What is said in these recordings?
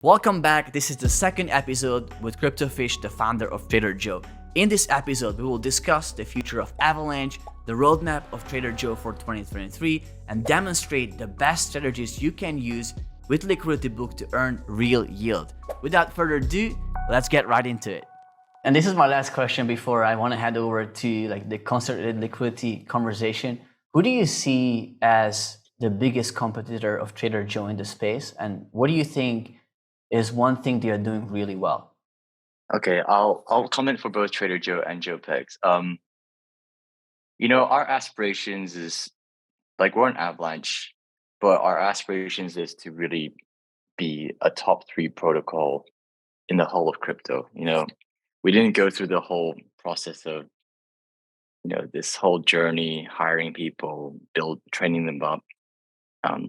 Welcome back. This is the second episode with CryptoFish, the founder of Trader Joe. In this episode, we will discuss the future of Avalanche, the roadmap of Trader Joe for 2023, and demonstrate the best strategies you can use with Liquidity Book to earn real yield. Without further ado, let's get right into it. And this is my last question before I want to head over to the concentrated liquidity conversation. Who do you see as the biggest competitor of Trader Joe in the space, and what do you think is one thing they are doing really well? Okay, I'll comment for both Trader Joe and JoePegs. Our aspirations is like we're an Avalanche, but our aspirations is to really be a top three protocol in the whole of crypto. We didn't go through the whole process of this whole journey, hiring people, training them up,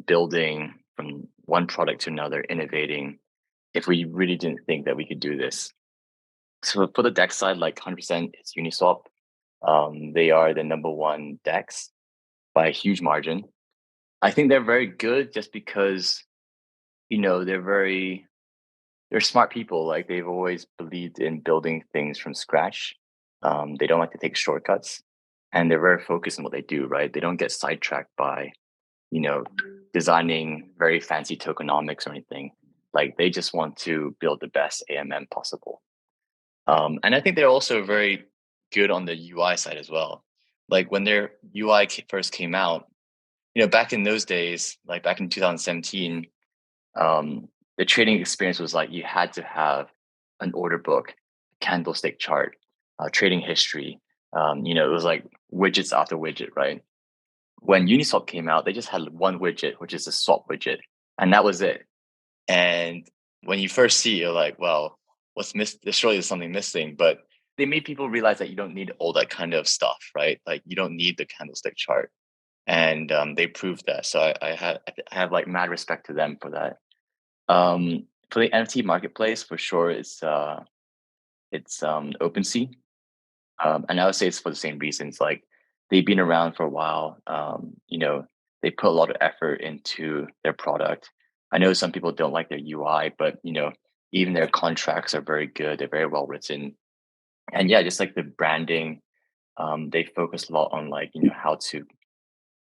building from one product to another, innovating. If we really didn't think that we could do this. So for the DEX side, like 100%, it's UniSwap. They are the number one DEX by a huge margin. I think they're very good just because, they're smart people. Like they've always believed in building things from scratch. They don't like to take shortcuts, and they're very focused on what they do, right? They don't get sidetracked by, designing very fancy tokenomics or anything. Like they just want to build the best AMM possible. And I think they're also very good on the UI side as well. Like when their UI first came out, back in those days, like back in 2017, the trading experience was like you had to have an order book, candlestick chart, trading history. It was like widgets after widget, right? When Uniswap came out, they just had one widget, which is a swap widget, and that was it. And when you first see, you're like, well, what's missing? There surely is something missing. But they made people realize that you don't need all that kind of stuff, right? Like you don't need the candlestick chart, and they proved that. So I have like mad respect to them for that. For the NFT marketplace, for sure, it's OpenSea, and I would say it's for the same reasons. Like they've been around for a while. They put a lot of effort into their product. I know some people don't like their UI, but even their contracts are very good. They're very well written, and yeah, just like the branding, they focus a lot on like how to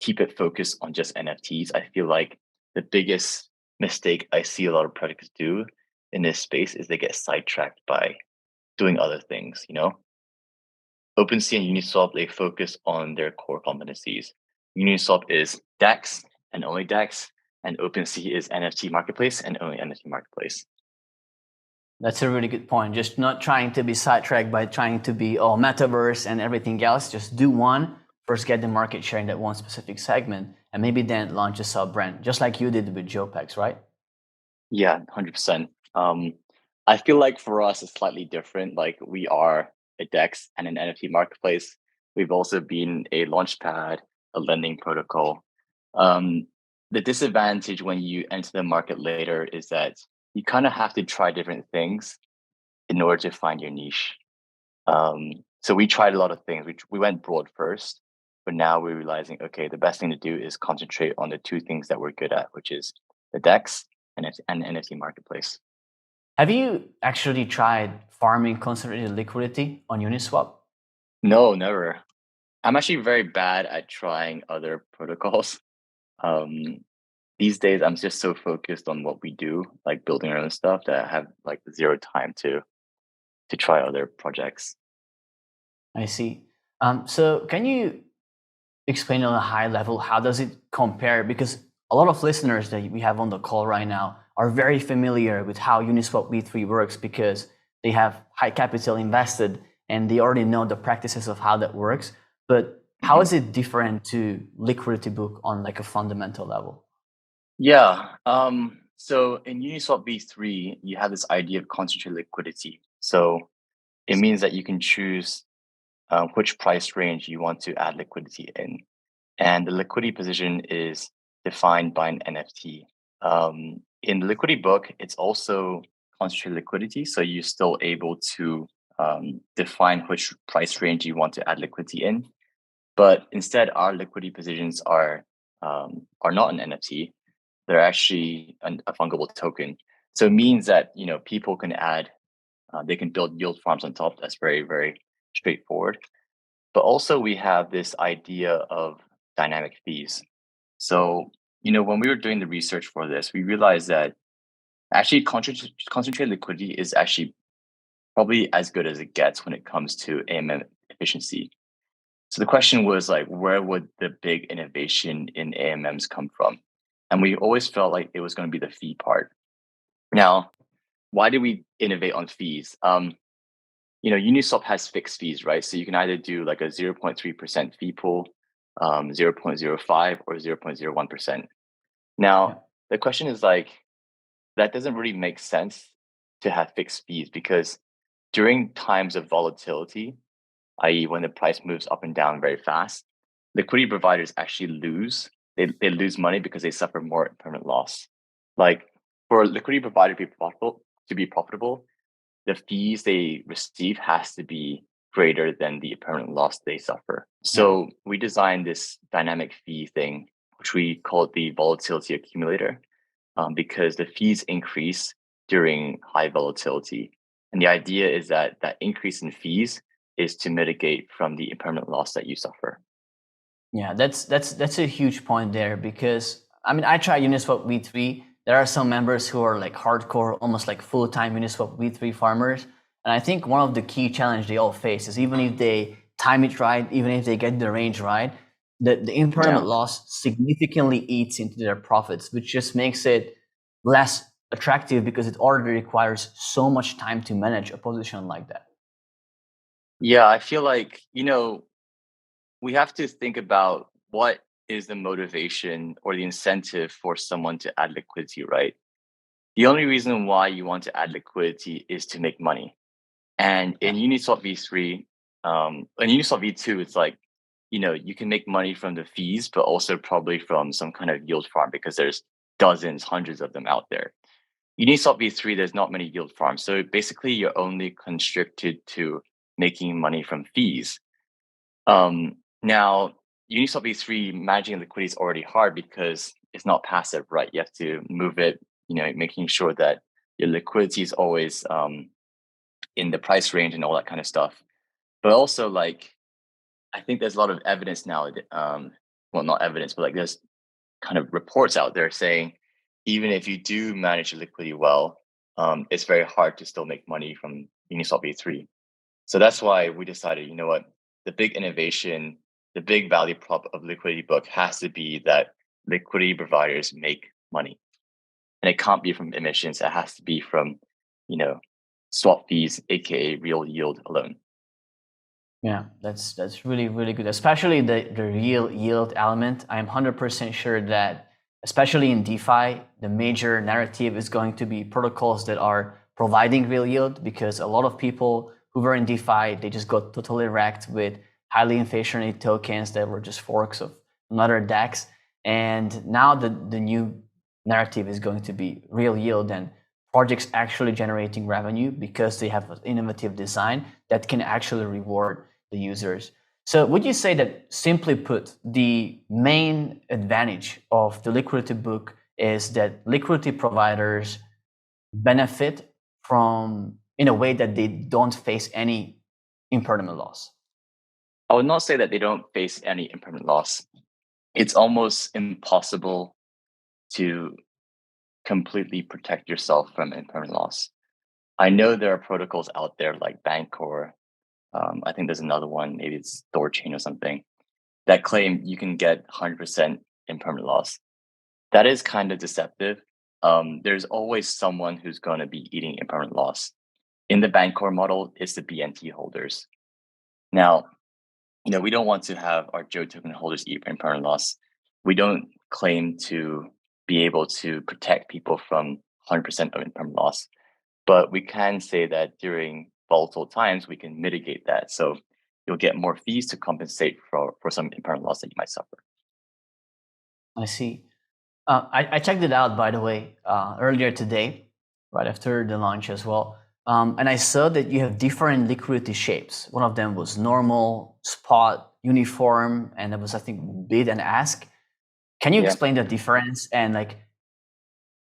keep it focused on just NFTs. I feel like the biggest mistake I see a lot of projects do in this space is they get sidetracked by doing other things. OpenSea and Uniswap, they focus on their core competencies. Uniswap is DEX and only DEX, and OpenSea is NFT marketplace and only NFT marketplace. That's a really good point. Just not trying to be sidetracked by trying to be all metaverse and everything else. Just do one, first get the market share in that one specific segment, and maybe then launch a sub brand, just like you did with JoePegs, right? Yeah, 100%. I feel like for us, it's slightly different. Like we are a DEX and an NFT marketplace. We've also been a launchpad, a lending protocol. The disadvantage when you enter the market later is that you kind of have to try different things in order to find your niche. So we tried a lot of things. We went broad first, but now we're realizing, okay, the best thing to do is concentrate on the two things that we're good at, which is the DEX and NFT marketplace. Have you actually tried farming concentrated liquidity on Uniswap? No, never. I'm actually very bad at trying other protocols. Um, these days, I'm just so focused on what we do, like building our own stuff, that I have like zero time to try other projects. I see. So can you explain on a high level how does it compare? Because a lot of listeners that we have on the call right now are very familiar with how UniSwap V3 works because they have high capital invested and they already know the practices of how that works. But how is it different to Liquidity Book on like a fundamental level? Yeah. So in Uniswap V3, you have this idea of concentrated liquidity. So it means that you can choose which price range you want to add liquidity in. And the liquidity position is defined by an NFT. In the liquidity book, it's also concentrated liquidity. So you're still able to define which price range you want to add liquidity in. But instead, our liquidity positions are not an NFT. They're actually a fungible token. So it means that, people can add, they can build yield farms on top. That's very, very straightforward. But also we have this idea of dynamic fees. So, when we were doing the research for this, we realized that actually concentrated liquidity is actually probably as good as it gets when it comes to AMM efficiency. So the question was like, where would the big innovation in AMMs come from? And we always felt like it was going to be the fee part. Now, why did we innovate on fees? Uniswap has fixed fees, right? So you can either do like a 0.3% fee pool, 0.05 or 0.01%. Now, the question is like, that doesn't really make sense to have fixed fees because during times of volatility, i.e., when the price moves up and down very fast, liquidity providers actually lose. They lose money because they suffer more permanent loss. Like for a liquidity provider to be profitable, the fees they receive has to be greater than the permanent loss they suffer. So we designed this dynamic fee thing, which we call the volatility accumulator, because the fees increase during high volatility. And the idea is that that increase in fees is to mitigate from the impermanent loss that you suffer. Yeah, that's a huge point there because I mean I tried UniSwap V3. There are some members who are like hardcore, almost like full-time UniSwap V3 farmers. And I think one of the key challenges they all face is even if they time it right, even if they get the range right, the impermanent loss significantly eats into their profits, which just makes it less attractive because it already requires so much time to manage a position like that. Yeah, I feel like, we have to think about what is the motivation or the incentive for someone to add liquidity, right? The only reason why you want to add liquidity is to make money. And in Uniswap V3, and Uniswap V2, it's like, you can make money from the fees, but also probably from some kind of yield farm because there's dozens, hundreds of them out there. Uniswap V3, there's not many yield farms. So basically, you're only constricted to making money from fees. Now, Uniswap V3 managing liquidity is already hard because it's not passive, right? You have to move it, making sure that your liquidity is always in the price range and all that kind of stuff. But also, like, I think there's a lot of evidence now. Well, not evidence, but like there's kind of reports out there saying even if you do manage your liquidity well, it's very hard to still make money from Uniswap V3. So that's why we decided, you know what, the big innovation, the big value prop of Liquidity Book has to be that liquidity providers make money. And it can't be from emissions. It has to be from, swap fees, aka real yield alone. Yeah, that's really, really good. Especially the real yield element. I'm 100% sure that, especially in DeFi, the major narrative is going to be protocols that are providing real yield because a lot of people who were in DeFi, they just got totally wrecked with highly inflationary tokens that were just forks of another DEX. And now the new narrative is going to be real yield and projects actually generating revenue because they have an innovative design that can actually reward the users. So would you say that, simply put, the main advantage of the Liquidity Book is that liquidity providers benefit from, in a way that they don't face any impermanent loss? I would not say that they don't face any impermanent loss. It's almost impossible to completely protect yourself from impermanent loss. I know there are protocols out there like Bancor. I think there's another one, maybe it's Thorchain or something, that claim you can get 100% impermanent loss. That is kind of deceptive. There's always someone who's going to be eating impermanent loss. In the Bancor model, it's the BNT holders. Now, we don't want to have our Joe token holders eat impermanent loss. We don't claim to be able to protect people from 100% of impermanent loss, but we can say that during volatile times, we can mitigate that. So you'll get more fees to compensate for some impermanent loss that you might suffer. I see. I checked it out, by the way, earlier today, right after the launch as well. And I saw that you have different liquidity shapes. One of them was normal, spot, uniform, and there was, I think, bid and ask. Can you explain the difference? And like,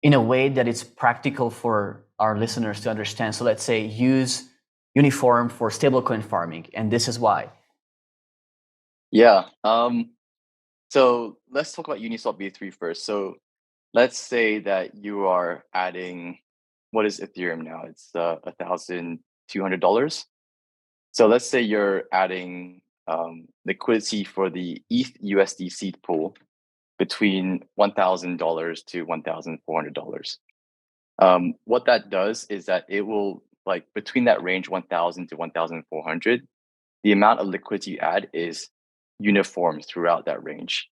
in a way that it's practical for our listeners to understand. So let's say use Uniform for stablecoin farming, and this is why. Yeah. So let's talk about UniSwap V3 first. So let's say that you are adding, what is Ethereum now? It's $1,200. So let's say you're adding liquidity for the ETH USDC pool between $1,000 to $1,400. What that does is that it will, like, between that range 1,000 to 1,400, the amount of liquidity you add is uniform throughout that range.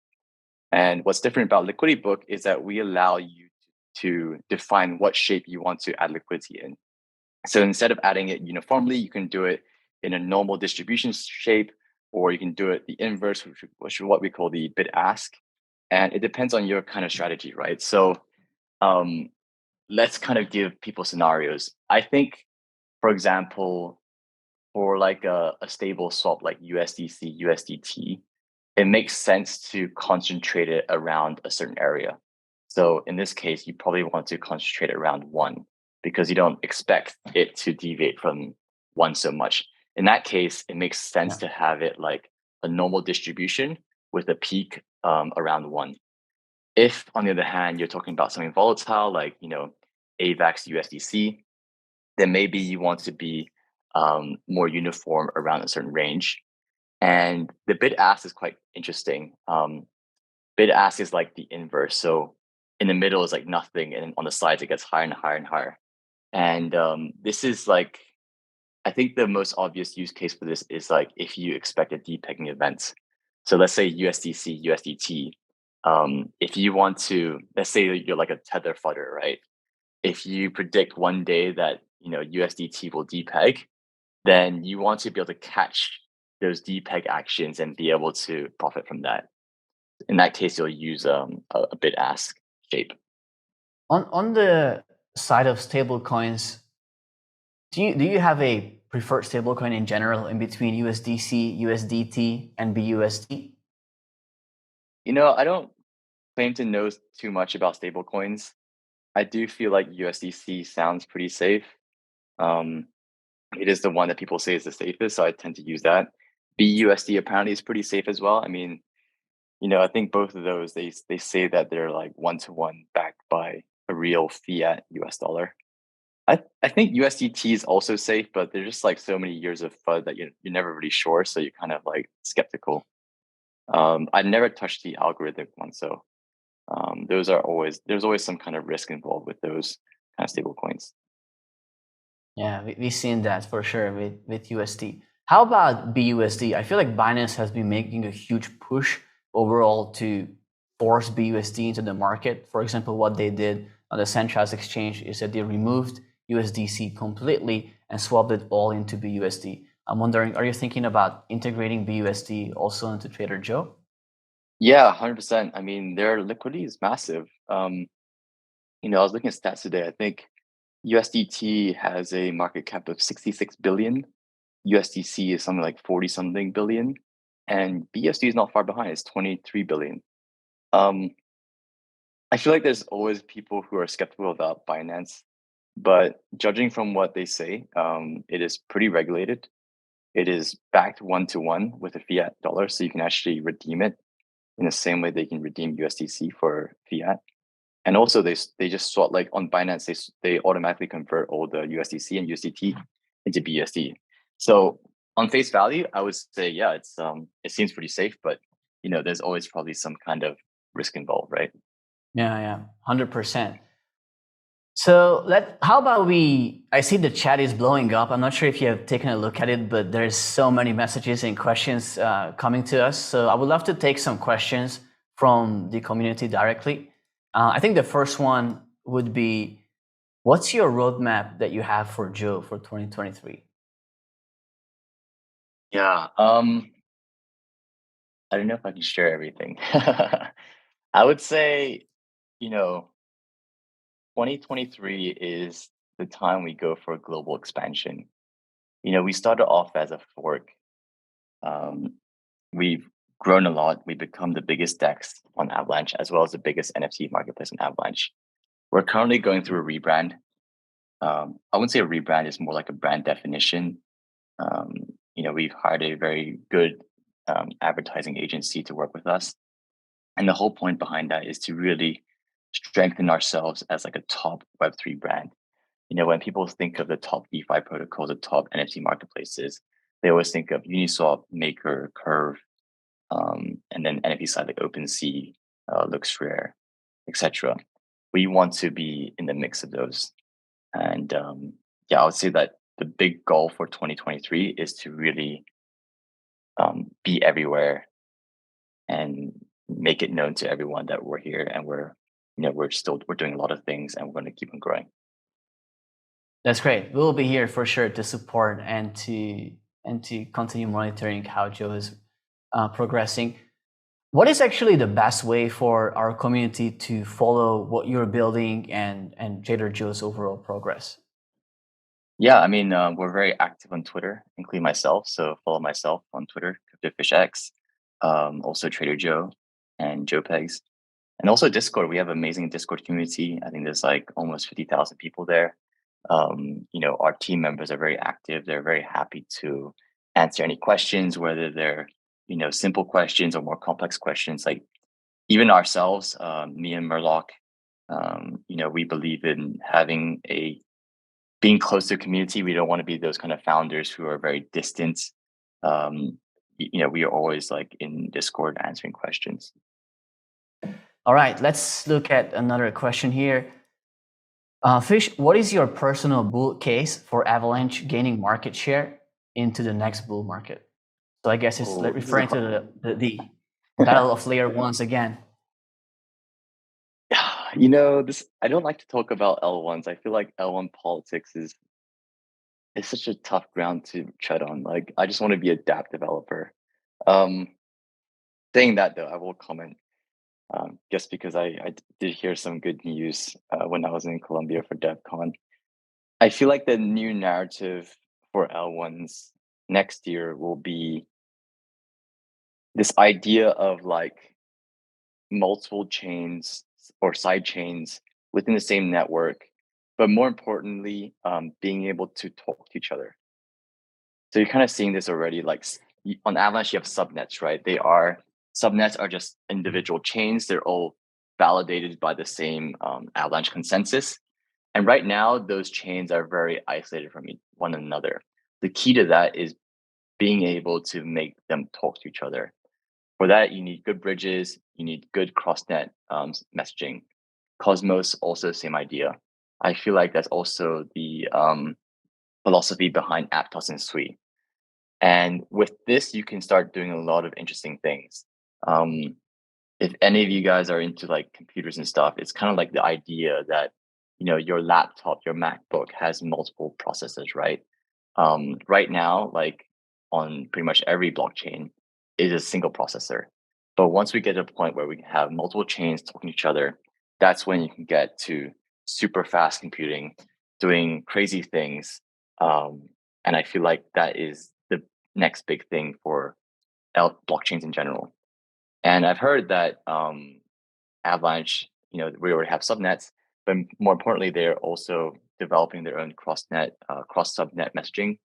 And what's different about Liquidity Book is that we allow you to define what shape you want to add liquidity in. So instead of adding it uniformly, you can do it in a normal distribution shape, or you can do it the inverse, which is what we call the bid ask. And it depends on your kind of strategy, right? So um, let's kind of give people scenarios. I think, for example, for like a stable swap like USDC, USDT, it makes sense to concentrate it around a certain area. So in this case, you probably want to concentrate it around one because you don't expect it to deviate from one so much. In that case, it makes sense to have it like a normal distribution with a peak around one. If, on the other hand, you're talking about something volatile like AVAX USDC, then maybe you want to be more uniform around a certain range. And the bid ask is quite interesting. Bid ask is like the inverse. So in the middle is like nothing, and on the sides it gets higher and higher and higher. And this is like, I think the most obvious use case for this is like if you expect a depegging event. So let's say USDC, USDT. If you want to, let's say you're like a tether fudder, right? If you predict one day that USDT will depeg, then you want to be able to catch those depeg actions and be able to profit from that. In that case, you'll use a bid ask shape. On the side of stable coins, do you have a preferred stablecoin in general in between USDC, USDT, and BUSD? I don't claim to know too much about stable coins. I do feel like USDC sounds pretty safe. Um, it is the one that people say is the safest, so I tend to use that. BUSD apparently is pretty safe as well. I mean, I think both of those they say that they're like 1-to-1 backed by a real fiat US dollar. I think USDT is also safe, but there's just like so many years of FUD that you're never really sure, so you're kind of like skeptical. I never touched the algorithmic one, so there's always some kind of risk involved with those kind of stable coins. Yeah, we've seen that for sure with USD. How about BUSD? I feel like Binance has been making a huge push overall to force BUSD into the market. For example, what they did on the centralized exchange is that they removed USDC completely and swapped it all into BUSD. I'm wondering, are you thinking about integrating BUSD also into Trader Joe? Yeah, 100%. I mean, their liquidity is massive. I was looking at stats today. I think USDT has a market cap of 66 billion. USDC is something like 40 something billion, and BUSD is not far behind. It's 23 billion. Um, I feel like there's always people who are skeptical about Binance, but judging from what they say, it is pretty regulated. It is backed 1-to-1 with a fiat dollar, so you can actually redeem it in the same way they can redeem USDC for fiat. And also, they just swap, like on Binance, they automatically convert all the USDC and USDT into BUSD. So on face value, I would say, yeah, it seems pretty safe, but there's always probably some kind of risk involved, right? Yeah, 100%. So how about I see the chat is blowing up. I'm not sure if you have taken a look at it, but there's so many messages and questions coming to us. So I would love to take some questions from the community directly. I think the first one would be, what's your roadmap that you have for Joe for 2023? Yeah. I don't know if I can share everything. I would say, 2023 is the time we go for global expansion. We started off as a fork. Um, we've grown a lot. We've become the biggest DEX on Avalanche, as well as the biggest NFT marketplace on Avalanche. We're currently going through a rebrand. I wouldn't say a rebrand, is more like a brand definition. Um, we've hired a very good advertising agency to work with us. And the whole point behind that is to really strengthen ourselves as like a top Web3 brand. When people think of the top DeFi protocols, the top NFT marketplaces, they always think of Uniswap, Maker, Curve, and then NFT side like OpenSea, Looks Rare, etc. We want to be in the mix of those. And I would say that the big goal for 2023 is to really be everywhere and make it known to everyone that we're here and we're doing a lot of things and we're going to keep on growing. That's great. We'll be here for sure to support and to continue monitoring how Joe is progressing. What is actually the best way for our community to follow what you're building and Trader Joe's overall progress? Yeah, I mean, we're very active on Twitter, including myself. So follow myself on Twitter, CryptoFishX, also Trader Joe and JoePegs. And also Discord. We have an amazing Discord community. I think there's like almost 50,000 people there. Our team members are very active. They're very happy to answer any questions, whether they're, simple questions or more complex questions. Like even ourselves, me and Murloc, we believe in being close to community. We don't want to be those kind of founders who are very distant. We are always like in Discord answering questions. All right, let's look at another question here. Fish, what is your personal bull case for Avalanche gaining market share into the next bull market? So I guess it's referring to the battle of layer ones again. This I don't like to talk about L1s. I feel like L1 politics is such a tough ground to tread on. Like I just want to be a dApp developer. Saying that though, I will comment. Just because I did hear some good news when I was in Colombia for DevCon. I feel like the new narrative for L1s next year will be this idea of like multiple chains or side chains within the same network, but more importantly, being able to talk to each other. So you're kind of seeing this already. Like on Avalanche, you have subnets, right? Subnets are just individual chains. They're all validated by the same Avalanche consensus. And right now, those chains are very isolated from one another. The key to that is being able to make them talk to each other. For that, you need good bridges. You need good crossnet messaging. Cosmos, also same idea. I feel like that's also the philosophy behind Aptos and Sui. And with this, you can start doing a lot of interesting things. If any of you guys are into like computers and stuff, it's kind of like the idea that your laptop, your MacBook has multiple processors, right? Right now, like on pretty much every blockchain, is a single processor. But once we get to a point where we can have multiple chains talking to each other, that's when you can get to super fast computing, doing crazy things. And I feel like that is the next big thing for blockchains in general. And I've heard that Avalanche, we already have subnets, but more importantly, they're also developing their own cross-net, cross-subnet messaging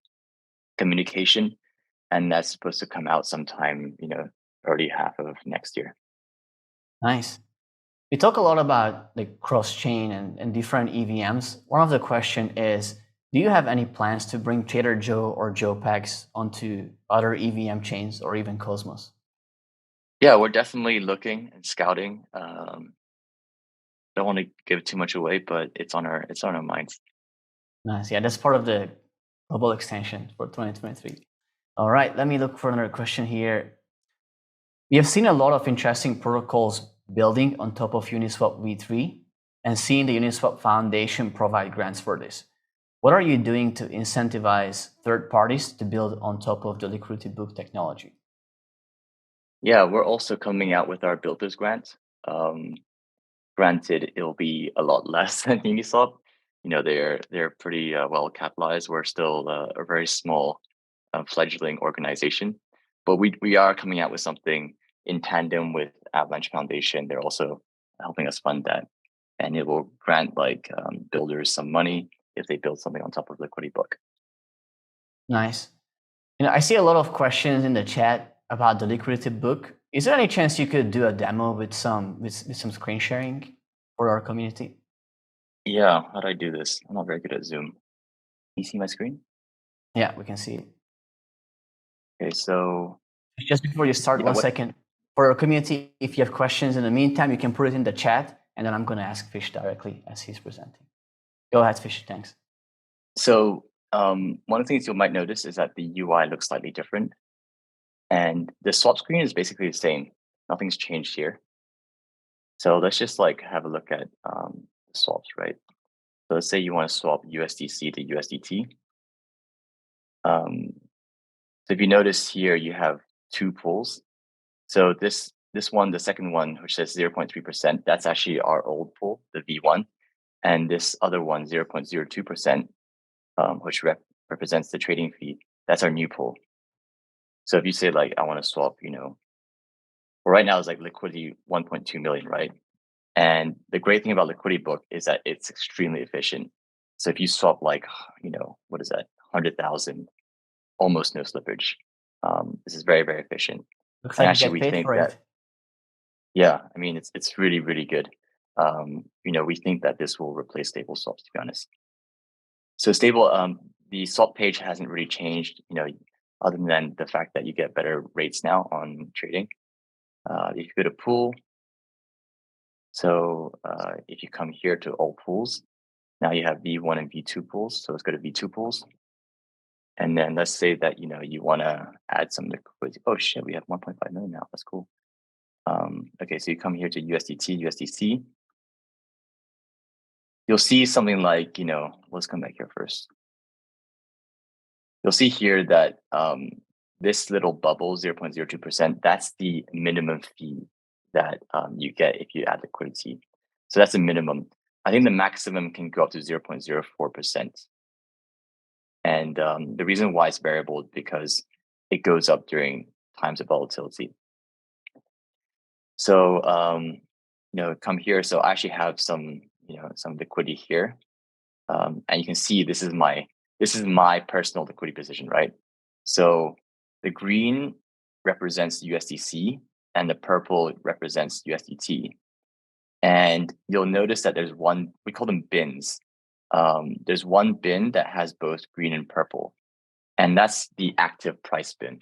communication, and that's supposed to come out sometime, early half of next year. Nice. We talk a lot about the cross-chain and different EVMs. One of the question is, do you have any plans to bring Trader Joe or JoePegs onto other EVM chains or even Cosmos? Yeah, we're definitely looking and scouting. Don't want to give too much away, but it's on our minds. Nice. Yeah, that's part of the global extension for 2023. All right, let me look for another question here. We have seen a lot of interesting protocols building on top of UniSwap V3 and seeing the UniSwap Foundation provide grants for this. What are you doing to incentivize third parties to build on top of the Liquidity Book technology? Yeah, we're also coming out with our Builders grant. Granted, it'll be a lot less than Uniswap. They're pretty well capitalized. We're still a very small fledgling organization, but we are coming out with something in tandem with Avalanche Foundation. They're also helping us fund that. and it will grant like builders some money if they build something on top of Liquidity Book. Nice. I see a lot of questions in the chat about the Liquidity Book. Is there any chance you could do a demo with some screen sharing for our community? Yeah, how do I do this? I'm not very good at Zoom. Can you see my screen? Yeah, we can see it. Okay, so just before you start, 1 second. For our community, if you have questions in the meantime, you can put it in the chat, and then I'm going to ask Fish directly as he's presenting. Go ahead, Fish. Thanks. So one of the things you might notice is that the UI looks slightly different. And the swap screen is basically the same. Nothing's changed here. So let's just like have a look at the swaps, right? So let's say you want to swap USDC to USDT. So if you notice here, you have two pools. So this one, the second one, which says 0.3%, that's actually our old pool, the V1. And this other one, 0.02%, which represents the trading fee, that's our new pool. So if you say like, I want to swap, well, right now it's like liquidity 1.2 million, right? And the great thing about Liquidity Book is that it's extremely efficient. So if you swap like, what is that, 100,000, almost no slippage. This is very, very efficient. Looks And like actually, you get paid for it. Yeah, I mean, it's really, really good. We think that this will replace stable swaps, to be honest. So the swap page hasn't really changed, other than the fact that you get better rates now on trading. If you go to pool, so if you come here to all pools, now you have V1 and V2 pools. So let's go to V2 pools. And then let's say that, you want to add some liquidity. Oh shit, we have 1.5 million now. That's cool. Okay, so you come here to USDT, USDC. You'll see something like, let's come back here first. You'll see here that this little bubble, 0.02%, that's the minimum fee that you get if you add liquidity. So that's the minimum. I think the maximum can go up to 0.04%. And the reason why it's variable is because it goes up during times of volatility. So, come here. So I actually have some liquidity here. And you can see this is my personal liquidity position, right? So the green represents USDC and the purple represents USDT. And you'll notice that there's one, we call them bins. There's one bin that has both green and purple, and that's the active price bin.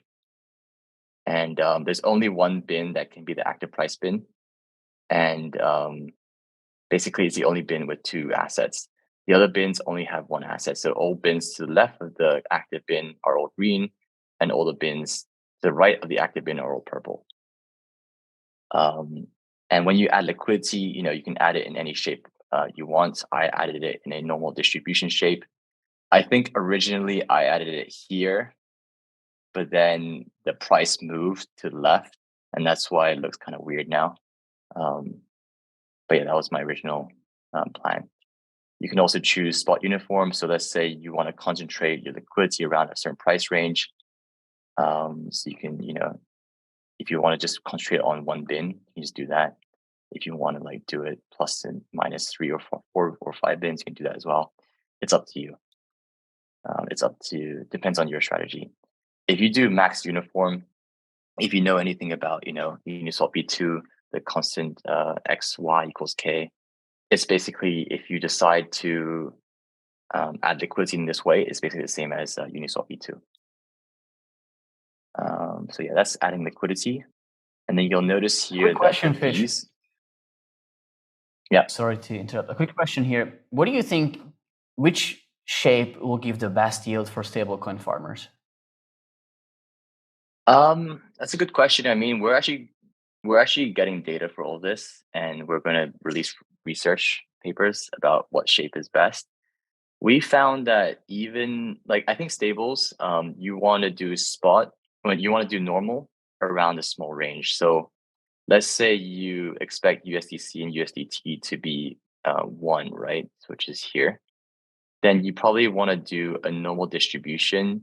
And there's only one bin that can be the active price bin. And basically, it's the only bin with two assets. The other bins only have one asset. So all bins to the left of the active bin are all green, and all the bins to the right of the active bin are all purple. And when you add liquidity, you can add it in any shape you want. I added it in a normal distribution shape. I think originally I added it here, but then the price moved to the left, and that's why it looks kind of weird now. But yeah, that was my original plan. You can also choose spot uniform. So let's say you want to concentrate your liquidity around a certain price range. So you can, if you want to just concentrate on one bin, you just do that. If you want to like do it plus and minus 3 or 4 or 5 bins, you can do that as well. It's up to you. Depends on your strategy. If you do max uniform, if you know anything about, UniSwap V2, the constant XY equals K, it's basically if you decide to add liquidity in this way, it's basically the same as UniSwap V2. So yeah, that's adding liquidity. And then you'll notice here Quick question, Fish. Yeah. Sorry to interrupt. A quick question here. What do you think, which shape will give the best yield for stablecoin farmers? That's a good question. I mean, we're actually getting data for all this, and we're going to release research papers about what shape is best. We found that even like I think stables, you want to do spot when you want to do normal around a small range. So let's say you expect USDC and USDT to be 1, right? Which is here. Then you probably want to do a normal distribution.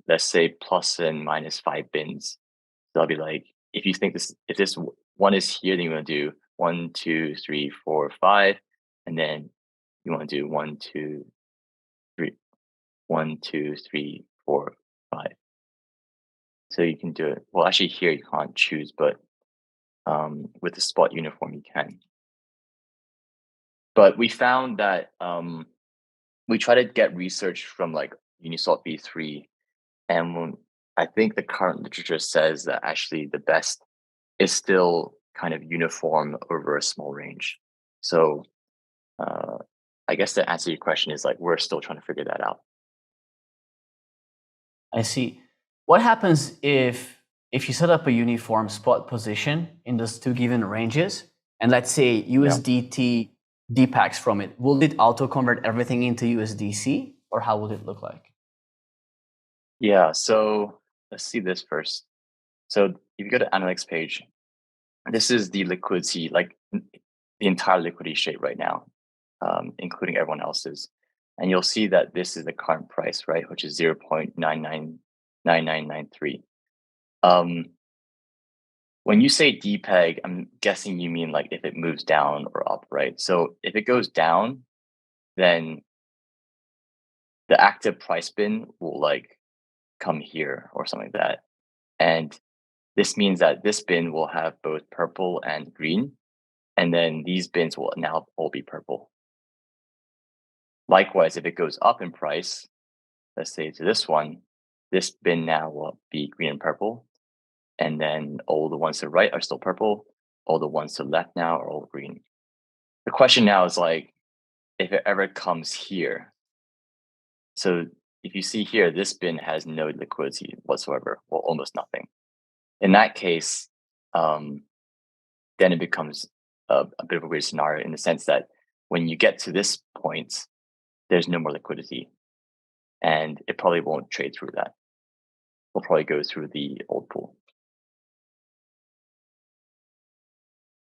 Let's say plus and minus 5 bins. So I'll be like, if you think if this one is here, then you want to do 1, 2, 3, 4, 5, and then you want to do 1, 2, 3, 1, 2, 3, 4, 5. So you can do it. Well, actually here you can't choose, but with the spot uniform you can. But we found that we try to get research from like UniSwap V3, and I think the current literature says that actually the best is still kind of uniform over a small range. So I guess the answer to your question is like we're still trying to figure that out. I see. What happens if you set up a uniform spot position in those two given ranges, and let's say USDT depacks from it? Will it auto convert everything into USDC, or how would it look like? Yeah, so let's see this first. So if you go to analytics page, this is the liquidity, like the entire liquidity shape right now, including everyone else's. And you'll see that this is the current price, right, which is 0.999993. When you say depeg, I'm guessing you mean like if it moves down or up, right? So if it goes down, then the active price bin will like come here or something like that. And this means that this bin will have both purple and green, and then these bins will now all be purple. Likewise, if it goes up in price, let's say to this one, this bin now will be green and purple, and then all the ones to the right are still purple, all the ones to the left now are all green. The question now is like, if it ever comes here, so if you see here, this bin has no liquidity whatsoever, or almost nothing. In that case, then it becomes a bit of a weird scenario in the sense that when you get to this point, there's no more liquidity, and it probably won't trade through that. It'll probably go through the old pool.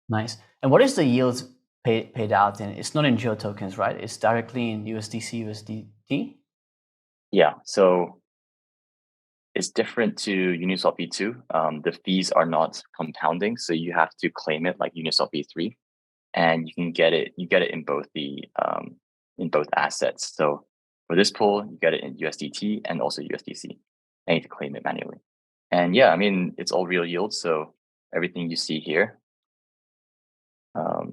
Nice. And what is the yield paid out in? It's not in Joe tokens, right? It's directly in USDC, USDT? Yeah, so it's different to UniSwap V2. The fees are not compounding, so you have to claim it like UniSwap V3, and you can get it. You get it in both assets. So for this pool, you get it in USDT and also USDC, and you need to claim it manually. And yeah, I mean it's all real yield, so everything you see here.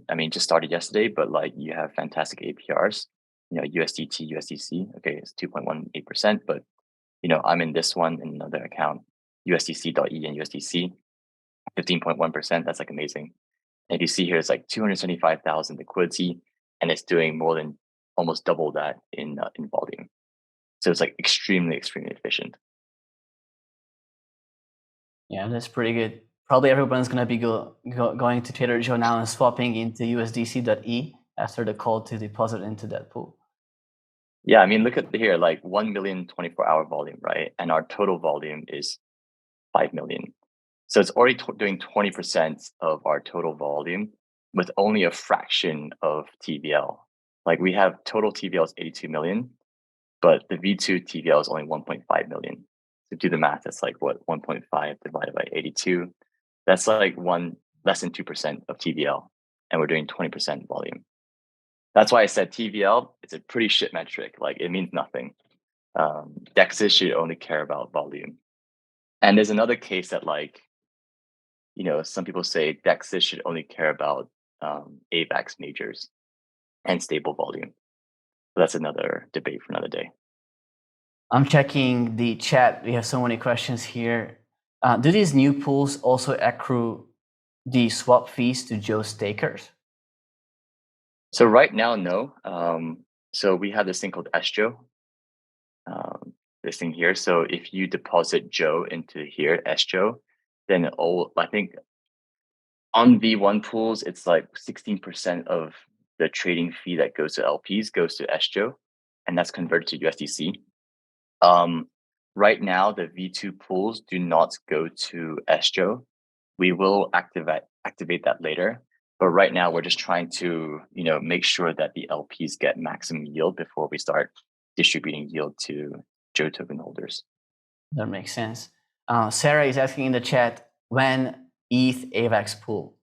I mean, just started yesterday, but like you have fantastic APRs. You know, USDT, USDC. Okay, it's 2.18%, but you know, I'm in this one in another account, USDC.E and USDC, 15.1%. That's like amazing. And if you see here, it's like 275,000 liquidity, and it's doing more than almost double that in volume. So it's like extremely, extremely efficient. Yeah, that's pretty good. Probably everyone's going to be going to Trader Joe now and swapping into USDC.E after the call to deposit into that pool. Yeah, I mean, look at here, like 1 million 24-hour volume, right? And our total volume is 5 million. So it's already doing 20% of our total volume with only a fraction of TVL. Like we have total TVL is 82 million, but the V2 TVL is only 1.5 million. So do the math, that's like what, 1.5 divided by 82. That's like less than 2% of TVL, and we're doing 20% volume. That's why I said TVL, it's a pretty shit metric. Like it means nothing. DEXs should only care about volume. And there's another case that like, you know, some people say DEXs should only care about AVAX majors and stable volume. But that's another debate for another day. I'm checking the chat. We have so many questions here. Do these new pools also accrue the swap fees to Joe stakers? So right now, no. So we have this thing called SJO, this thing here. So if you deposit Joe into here, SJO, then I think on V1 pools, it's like 16% of the trading fee that goes to LPs goes to SJO, and that's converted to USDC. Right now, the V2 pools do not go to SJO. We will activate that later. But right now, we're just trying to, you know, make sure that the LPs get maximum yield before we start distributing yield to Joe token holders. That makes sense. Sarah is asking in the chat, when ETH AVAX pool?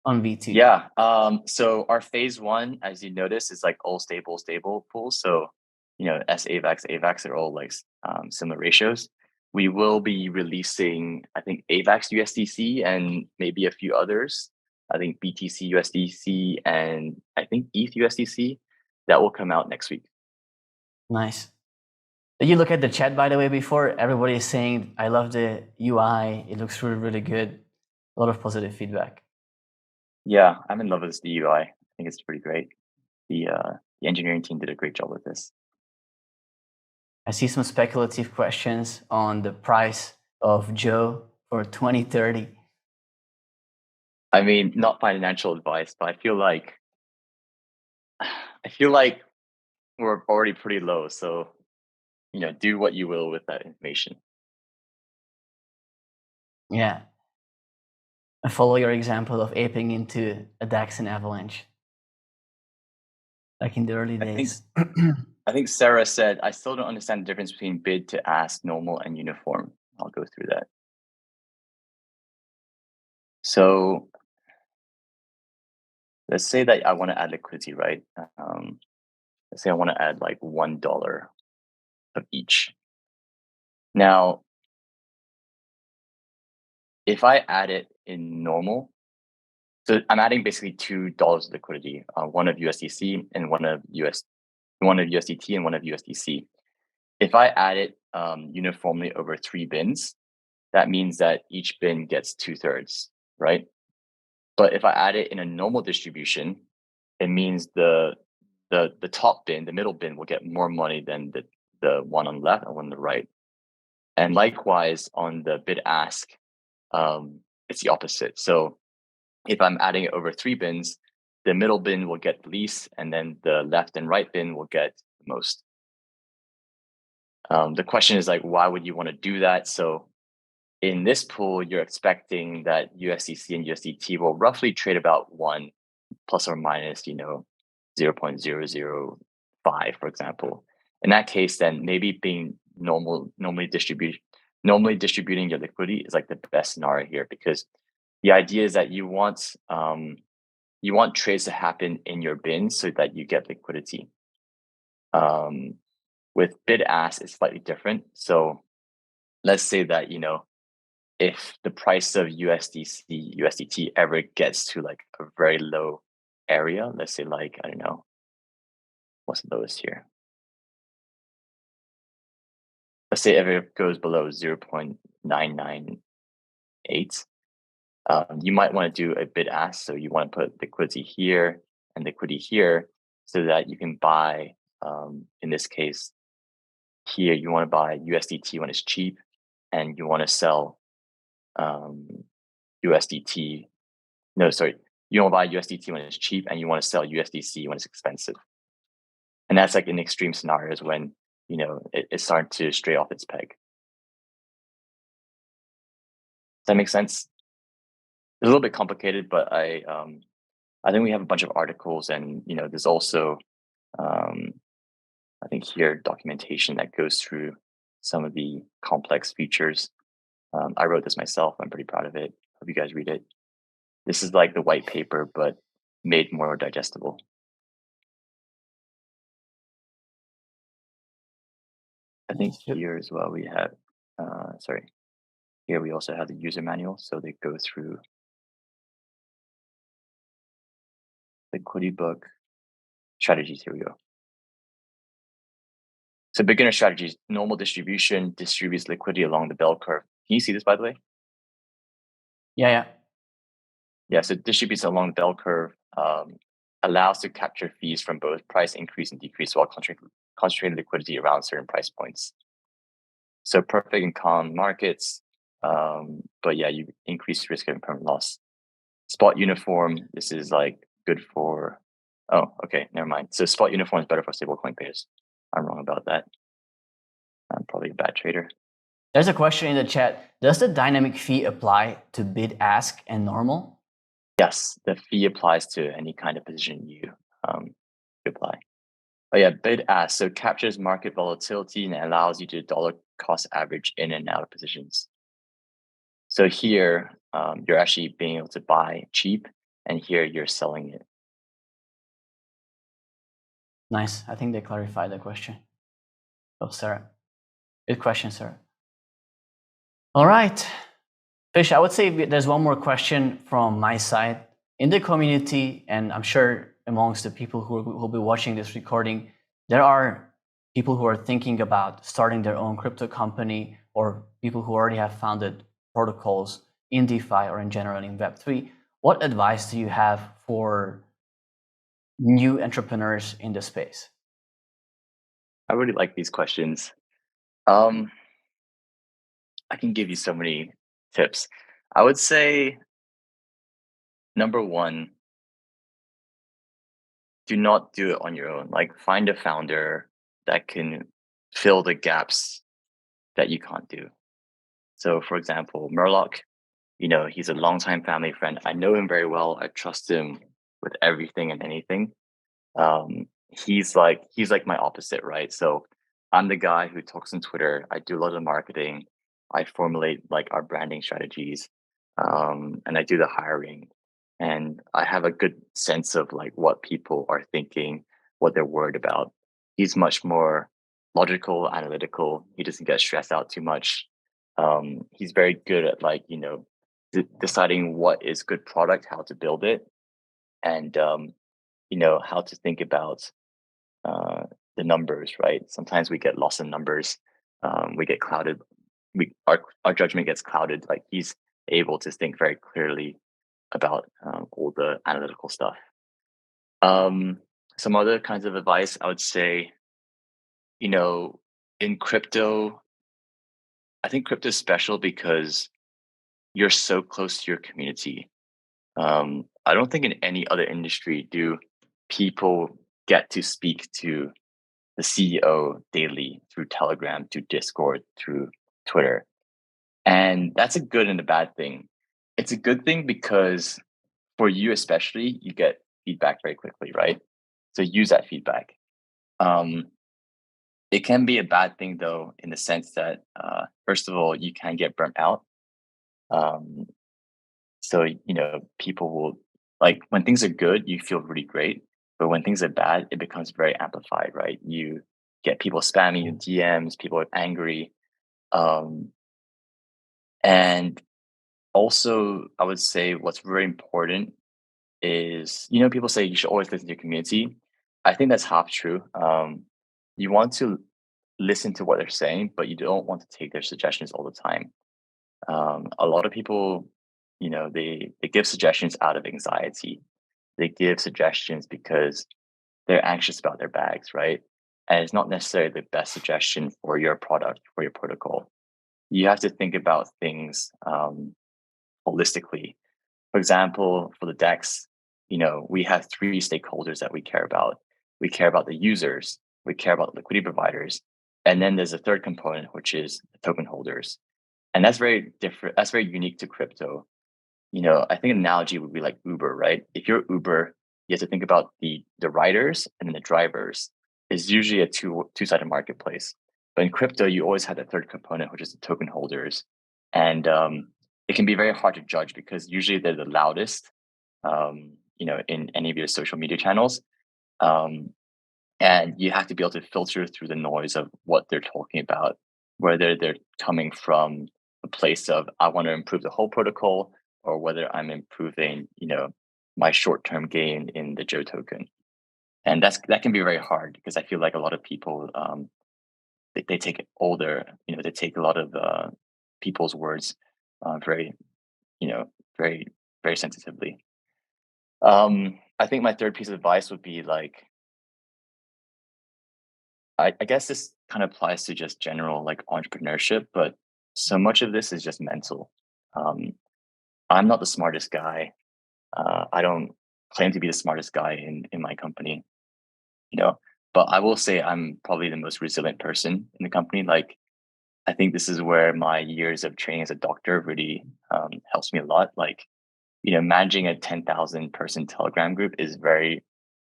on V2? Yeah. So our phase one, as you notice, is like all stable pools. So, S AVAX are all like similar ratios. We will be releasing, I think, AVAX USDC and maybe a few others. I think BTC USDC and I think ETH USDC that will come out next week. Nice. Did you look at the chat, by the way, before? Everybody is saying, I love the UI. It looks really, really good. A lot of positive feedback. Yeah, I'm in love with the UI. I think it's pretty great. The engineering team did a great job with this. I see some speculative questions on the price of Joe for 2030. I mean, not financial advice, but I feel like we're already pretty low. So, do what you will with that information. Yeah. I follow your example of aping into a DAX and Avalanche, like in the early days. I think Sarah said, I still don't understand the difference between bid to ask, normal, and uniform. I'll go through that. So let's say that I want to add liquidity, right? Let's say I want to add like $1 of each. Now, if I add it in normal, so I'm adding basically $2 of liquidity, one of USDC and one of USDT and one of USDC. If I add it uniformly over 3 bins, that means that each bin gets 2/3, right? But if I add it in a normal distribution, it means the top bin, the middle bin, will get more money than the one on the left and one on the right. And likewise on the bid ask, it's the opposite. So if I'm adding it over 3 bins, the middle bin will get the least, and then the left and right bin will get the most. The question is like, why would you want to do that? So in this pool, you're expecting that USDC and USDT will roughly trade about 1 plus or minus, 0.005, for example. In that case, then maybe being normally distributing your liquidity is like the best scenario here, because the idea is that you want trades to happen in your bin so that you get liquidity. With bid ask, it's slightly different. So let's say that if the price of USDC, USDT ever gets to like a very low area, let's say like, I don't know, what's the lowest here? Let's say if it goes below 0.998, you might want to do a bid ask. So you want to put liquidity here and liquidity here so that you can buy, in this case, here you want to buy USDT when it's cheap, and you want to sell USDT. No, sorry. You don't buy USDT when it's cheap, and you want to sell USDC when it's expensive. And that's like in extreme scenarios when it's starting to stray off its peg. Does that make sense? It's a little bit complicated, but I think we have a bunch of articles, and there's also I think here documentation that goes through some of the complex features. I wrote this myself. I'm pretty proud of it. Hope you guys read it. This is like the white paper, but made more digestible. I think here as well we have, here we also have the user manual. So they go through Liquidity Book, strategies. Here we go. So beginner strategies, normal distribution distributes liquidity along the bell curve. Can you see this, by the way? Yeah. Yeah, so distributes along the bell curve, allows to capture fees from both price increase and decrease while concentrating liquidity around certain price points. So perfect in calm markets, but yeah, you increase risk of impermanent loss. Spot uniform, this is like good for, oh, okay, never mind. So spot uniform is better for stablecoin pairs. I'm wrong about that. I'm probably a bad trader. There's a question in the chat. Does the dynamic fee apply to bid ask and normal? Yes, the fee applies to any kind of position you apply. Oh yeah, bid ask, so captures market volatility and allows you to dollar cost average in and out of positions. So here, you're actually being able to buy cheap and here you're selling it. Nice. I think they clarified the question. Oh, Sarah. Good question, Sarah. All right. Fish, I would say there's one more question from my side. In the community, and I'm sure amongst the people who will be watching this recording, there are people who are thinking about starting their own crypto company, or people who already have founded protocols in DeFi or in general in Web3. What advice do you have for new entrepreneurs in the space? I really like these questions. I can give you so many tips. I would say, number one, do not do it on your own. Like, find a founder that can fill the gaps that you can't do. So, for example, Murloc, he's a longtime family friend. I know him very well. I trust him with everything and anything. He's like my opposite, right? So I'm the guy who talks on Twitter. I do a lot of marketing. I formulate like our branding strategies, and I do the hiring. And I have a good sense of like what people are thinking, what they're worried about. He's much more logical, analytical. He doesn't get stressed out too much. He's very good at like deciding what is good product, how to build it, and how to think about uh, the numbers, right? Sometimes we get lost in numbers. We get clouded. Our judgment gets clouded. Like, he's able to think very clearly about all the analytical stuff. Um, some other kinds of advice I would say, in crypto, I think crypto is special because you're so close to your community. I don't think in any other industry do people get to speak to the CEO daily through Telegram, through Discord, through Twitter. And that's a good and a bad thing. It's a good thing because for you, especially, you get feedback very quickly, right? So use that feedback. Um, it can be a bad thing, though, in the sense that, first of all, you can get burnt out. Um, so, people will, like, when things are good, you feel really great. But when things are bad, it becomes very amplified, right? You get people spamming you DMs, people are angry. Um, and also, I would say what's very important is, people say you should always listen to your community. I think that's half true. You want to listen to what they're saying, but you don't want to take their suggestions all the time. A lot of people, they give suggestions out of anxiety. They give suggestions because they're anxious about their bags, right? And it's not necessarily the best suggestion for your product, for your protocol. You have to think about things holistically. For example, for the DEX, we have three stakeholders that we care about. We care about the users, we care about the liquidity providers, and then there's a third component, which is the token holders. And that's very different. That's very unique to crypto. I think an analogy would be like Uber, right? If you're Uber, you have to think about the riders and then the drivers. Is usually a two-sided marketplace. But in crypto, you always have the third component, which is the token holders. And it can be very hard to judge because usually they're the loudest, in any of your social media channels. Um, and you have to be able to filter through the noise of what they're talking about, whether they're coming from a place of, I want to improve the whole protocol, or whether I'm improving, my short-term gain in the Joe token. And that can be very hard because I feel like a lot of people, they take it older, they take a lot of people's words very, very, very sensitively. I think my third piece of advice would be like, I guess this kind of applies to just general like entrepreneurship, but so much of this is just mental. Um, I'm not the smartest guy. I don't claim to be the smartest guy in my company, you know, but I will say I'm probably the most resilient person in the company. Like, I think this is where my years of training as a doctor really helps me a lot. Like, managing a 10,000 person Telegram group is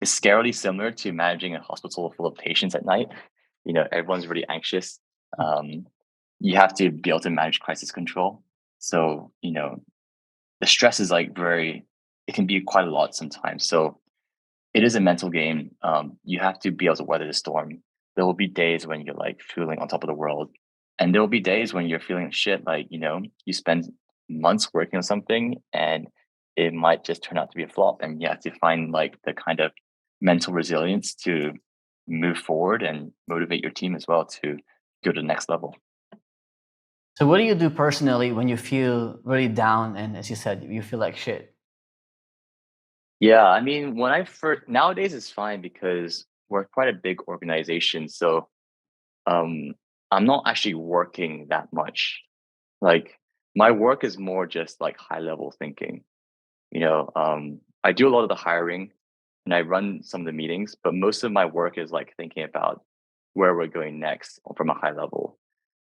scarily similar to managing a hospital full of patients at night. Everyone's really anxious. Um, you have to be able to manage crisis control. So, the stress is like very it can be quite a lot sometimes. So it is a mental game. You have to be able to weather the storm. There will be days when you're like feeling on top of the world, and there will be days when you're feeling shit. Like, you spend months working on something, and it might just turn out to be a flop, and you have to find like the kind of mental resilience to move forward and motivate your team as well to go to the next level. So what do you do personally when you feel really down and, as you said, you feel like shit? Yeah, I mean, when I first nowadays it's fine because we're quite a big organization, so um, I'm not actually working that much. Like my work is more just like high level thinking. I do a lot of the hiring and I run some of the meetings, but most of my work is like thinking about where we're going next from a high level.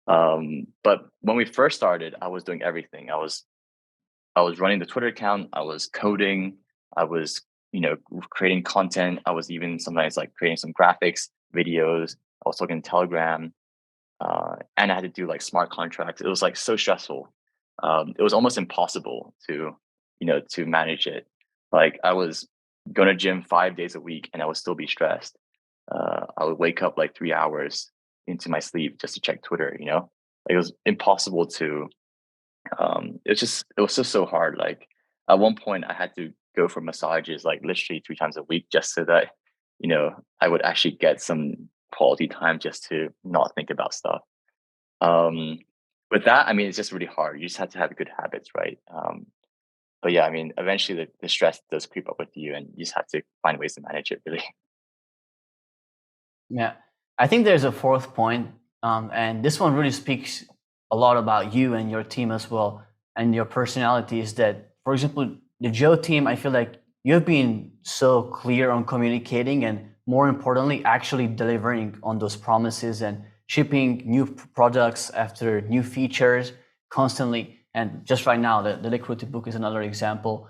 But when we first started, I was doing everything. I was running the Twitter account. I was coding. I was, creating content. I was even sometimes like creating some graphics, videos. I was talking Telegram, and I had to do like smart contracts. It was like so stressful. It was almost impossible to manage it. Like I was going to gym 5 days a week, and I would still be stressed. I would wake up like 3 hours into my sleep just to check Twitter. Like it was impossible to it was just so hard. Like at one point I had to go for massages like literally 3 times a week just so that, I would actually get some quality time just to not think about stuff. Um, with that, I mean, it's just really hard. You just have to have good habits, right? But yeah, I mean, eventually the stress does creep up with you and you just have to find ways to manage it really. Yeah, I think there's a fourth point, and this one really speaks a lot about you and your team as well, and your personality. Is that, for example, the Joe team? I feel like you've been so clear on communicating, and more importantly, actually delivering on those promises and shipping new products after new features constantly. And just right now, the Liquidity Book is another example.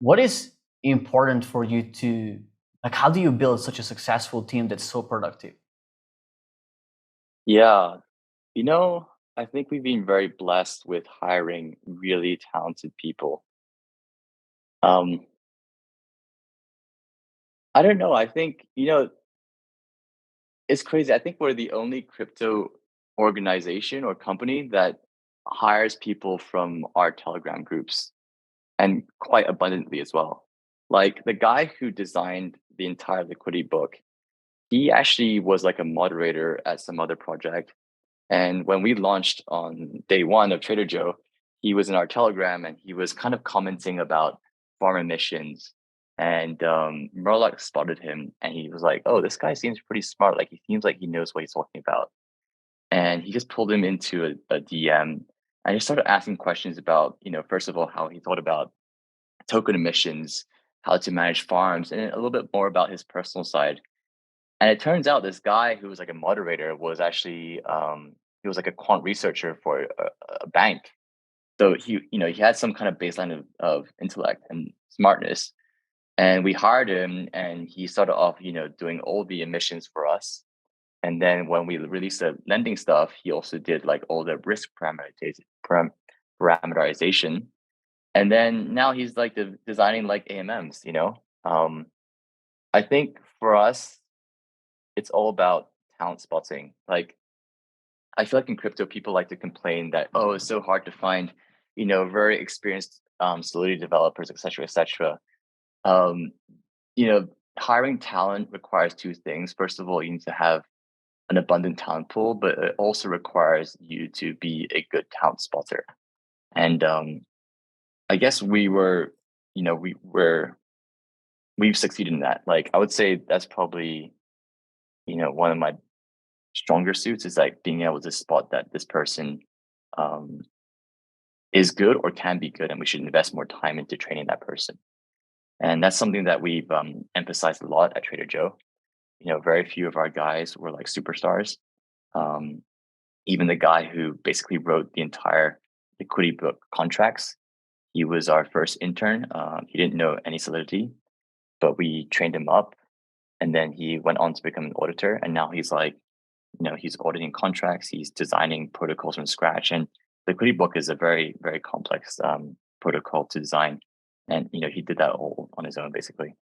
What is important for you to, like, how do you build such a successful team that's so productive? Yeah. You know, I think we've been very blessed with hiring really talented people. Um, I don't know. I think, it's crazy. I think we're the only crypto organization or company that hires people from our Telegram groups and quite abundantly as well. Like the guy who designed the entire liquidity book, he actually was like a moderator at some other project. And when we launched on day one of Trader Joe, he was in our Telegram and he was kind of commenting about farm emissions. And Murloc spotted him and he was like, "Oh, this guy seems pretty smart. Like he seems like he knows what he's talking about." And he just pulled him into a DM and he started asking questions about, first of all, how he thought about token emissions, how to manage farms, and a little bit more about his personal side. And it turns out this guy who was like a moderator was actually he was like a quant researcher for a bank. So he had some kind of baseline of intellect and smartness. And we hired him, and he started off, doing all the emissions for us. And then when we released the lending stuff, he also did like all the risk parameterization. And then now he's like designing like AMMs. I think for us, it's all about talent spotting. Like I feel like in crypto, people like to complain that, oh, it's so hard to find, very experienced Solidity developers, et cetera, et cetera. Um, you know, hiring talent requires two things. First of all, you need to have an abundant talent pool, but it also requires you to be a good talent spotter. And I guess we've succeeded in that. Like I would say that's probably, one of my stronger suits is like being able to spot that this person um, is good or can be good, and we should invest more time into training that person. And that's something that we've emphasized a lot at Trader Joe. Very few of our guys were like superstars. Um, Even the guy who basically wrote the entire liquidity book contracts, he was our first intern. He didn't know any Solidity, but we trained him up, and then he went on to become an auditor. And now he's like, he's auditing contracts, he's designing protocols from scratch. And liquidity book is a very, very complex protocol to design. and he did that all on his own basically.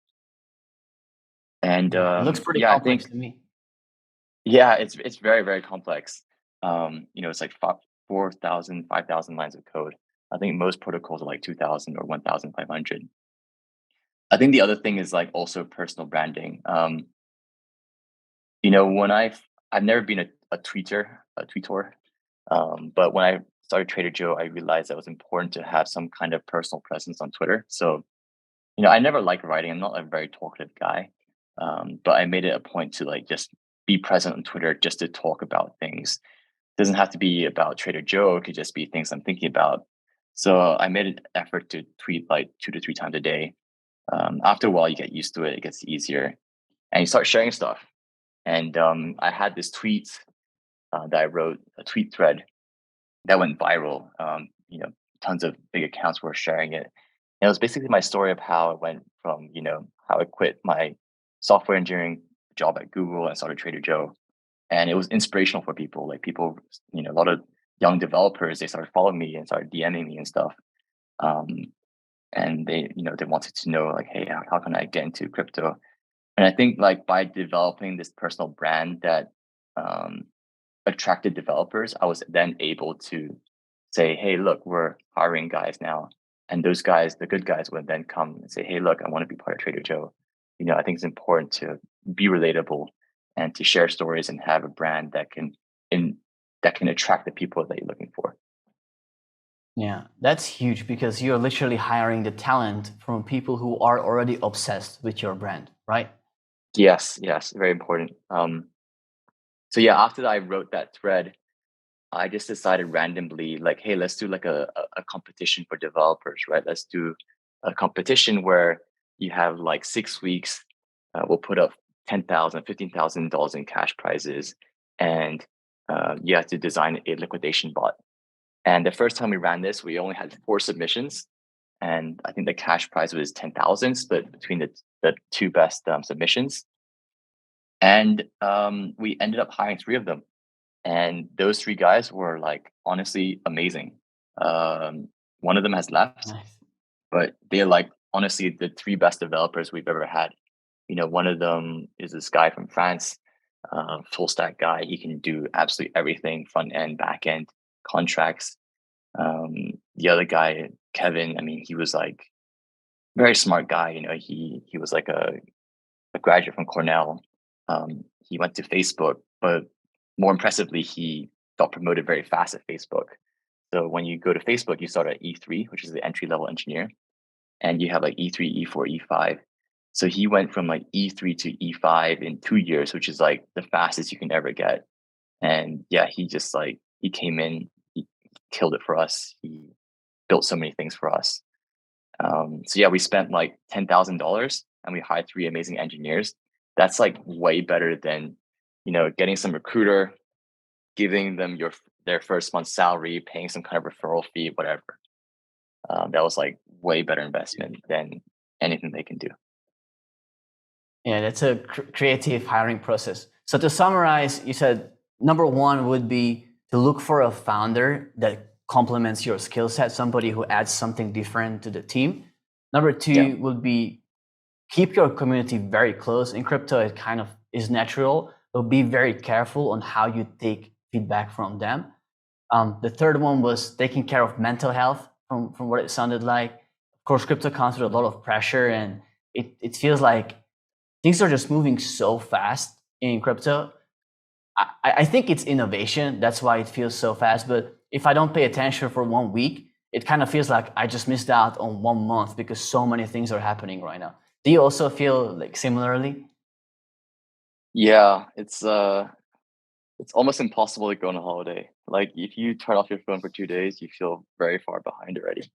And Yeah, it looks pretty yeah, I complex think to me. yeah, it's very very complex. It's like 4,000, 5,000 lines of code. I think most protocols are like 2,000 or 1,500. I think the other thing is like also personal branding. When I've never been a tweeter, but when I started Trader Joe, I realized that it was important to have some kind of personal presence on Twitter. So, I never liked writing. I'm not a very talkative guy, but I made it a point to like just be present on Twitter just to talk about things. It doesn't have to be about Trader Joe. It could just be things I'm thinking about. So I made an effort to tweet like 2 to 3 times a day. After a while, you get used to it. It gets easier, and you start sharing stuff. And I had this tweet that I wrote, a tweet thread that went viral. Tons of big accounts were sharing it. And it was basically my story of how I went from, how I quit my software engineering job at Google and started Trader Joe. And it was inspirational for people. Like people, a lot of young developers, they started following me and started DMing me and stuff. Um, and they wanted to know like, hey, how can I get into crypto? And I think like by developing this personal brand that um, attracted developers, I was then able to say, hey, look, we're hiring guys now. And those guys, the good guys, would then come and say, hey, look, I want to be part of Trader Joe. I think it's important to be relatable and to share stories and have a brand that can attract the people that you're looking for. Yeah, that's huge because you're literally hiring the talent from people who are already obsessed with your brand, right? Yes, very important. So yeah, after I wrote that thread, I just decided randomly, like, hey, let's do like a competition for developers, right? Let's do a competition where you have like 6 weeks. We'll put up $10,000, $15,000 in cash prizes, and you have to design a liquidation bot. And the first time we ran this, we only had 4 submissions, and I think the cash prize was 10,000 split between the two best submissions. And we ended up hiring 3 of them, and those 3 guys were like honestly amazing. One of them has left, Nice. but they're like honestly the 3 best developers we've ever had. One of them is this guy from France, full stack guy. He can do absolutely everything, front end, back end, contracts. The other guy, Kevin, I mean, he was like very smart guy. He was like a graduate from Cornell. He went to Facebook, but more impressively, he got promoted very fast at Facebook. So when you go to Facebook, you start at E3, which is the entry level engineer, and you have like E3, E4, E5. So he went from like E3 to E5 in 2 years, which is like the fastest you can ever get. And yeah, he just like he came in, he killed it for us. He built so many things for us. So yeah, we spent like $10,000 and we hired 3 amazing engineers. That's like way better than, getting some recruiter, giving them their first month's salary, paying some kind of referral fee, whatever. That was like way better investment than anything they can do. Yeah, that's a creative hiring process. So to summarize, you said number one would be to look for a founder that complements your skill set, somebody who adds something different to the team. Number Yeah. two would be keep your community very close. In crypto, it kind of is natural, but be very careful on how you take feedback from them. The third one was taking care of mental health from what it sounded like. Of course, crypto comes with a lot of pressure, and it feels like things are just moving so fast in crypto. I think it's innovation. That's why it feels so fast. But if I don't pay attention for 1 week, it kind of feels like I just missed out on 1 month because so many things are happening right now. Do you also feel like similarly? Yeah, it's almost impossible to go on a holiday. Like if you turn off your phone for 2 days, you feel very far behind already.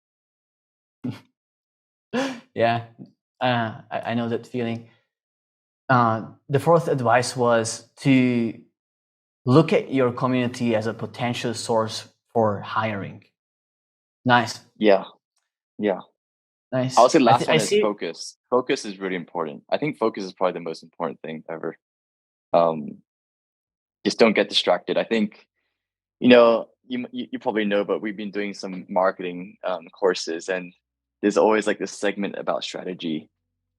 Yeah, I know that feeling. The fourth advice was to look at your community as a potential source for hiring. Nice, Yeah, yeah. I nice. would say last I one is see. focus. Focus is really important. I think focus is probably the most important thing ever. Um, just don't get distracted. I think you probably know, but we've been doing some marketing courses, and there's always like this segment about strategy,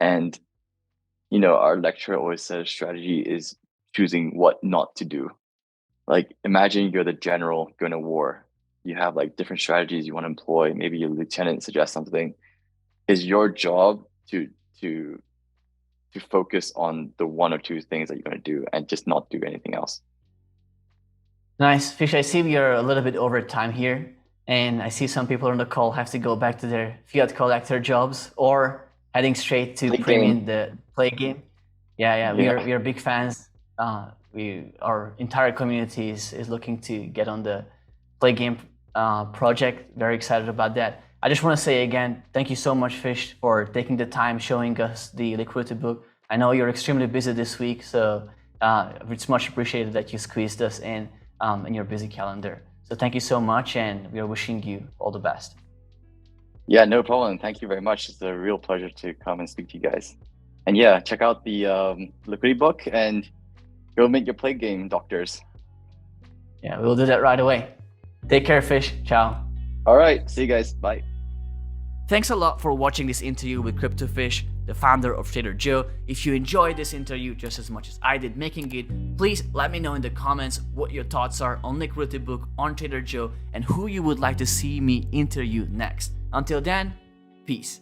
and our lecturer always says strategy is choosing what not to do. Like, imagine you're the general going to war. You have like different strategies you want to employ. Maybe your lieutenant suggests something. Is your job to focus on the one or two things that you're going to do and just not do anything else. Nice. Fish, I see we are a little bit over time here, and I see some people on the call have to go back to their fiat collector jobs or heading straight to premium the play game. Yeah. We are big fans. Our entire community is looking to get on the play game project. Very excited about that. I just want to say again, thank you so much, Fish, for taking the time showing us the Liquidity Book. I know you're extremely busy this week, so it's much appreciated that you squeezed us in your busy calendar. So thank you so much, and we are wishing you all the best. Yeah, no problem. Thank you very much. It's a real pleasure to come and speak to you guys. And yeah, check out the Liquidity Book and go make your play game, doctors. Yeah, we'll do that right away. Take care, Fish. Ciao. All right. See you guys. Bye. Thanks a lot for watching this interview with CryptoFish, the founder of Trader Joe. If you enjoyed this interview just as much as I did making it, please let me know in the comments what your thoughts are on Liquidity Book, on Trader Joe, and who you would like to see me interview next. Until then, peace.